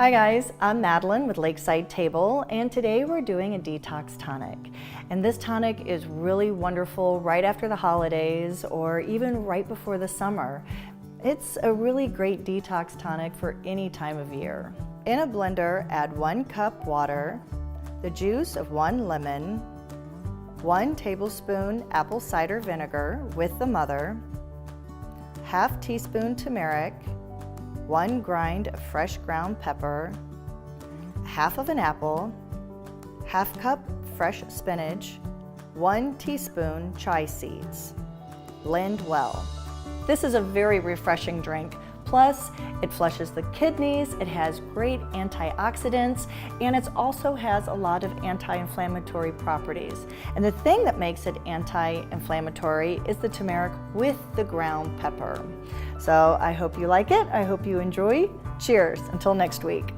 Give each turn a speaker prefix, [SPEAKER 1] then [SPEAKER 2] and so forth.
[SPEAKER 1] Hi guys, I'm Madeline with Lakeside Table, and today we're doing a detox tonic. And this tonic is really wonderful right after the holidays or even right before the summer. It's a really great detox tonic for any time of year. In a blender, add 1 cup water, the juice of 1 lemon, 1 tablespoon apple cider vinegar with the mother, ½ teaspoon turmeric, 1 grind of fresh ground pepper, half of an apple, ½ cup fresh spinach, 1 teaspoon chia seeds. Blend well. This is a very refreshing drink. Plus, it flushes the kidneys, it has great antioxidants, and it also has a lot of anti-inflammatory properties. And the thing that makes it anti-inflammatory is the turmeric with the ground pepper. So I hope you like it. I hope you enjoy. Cheers until next week.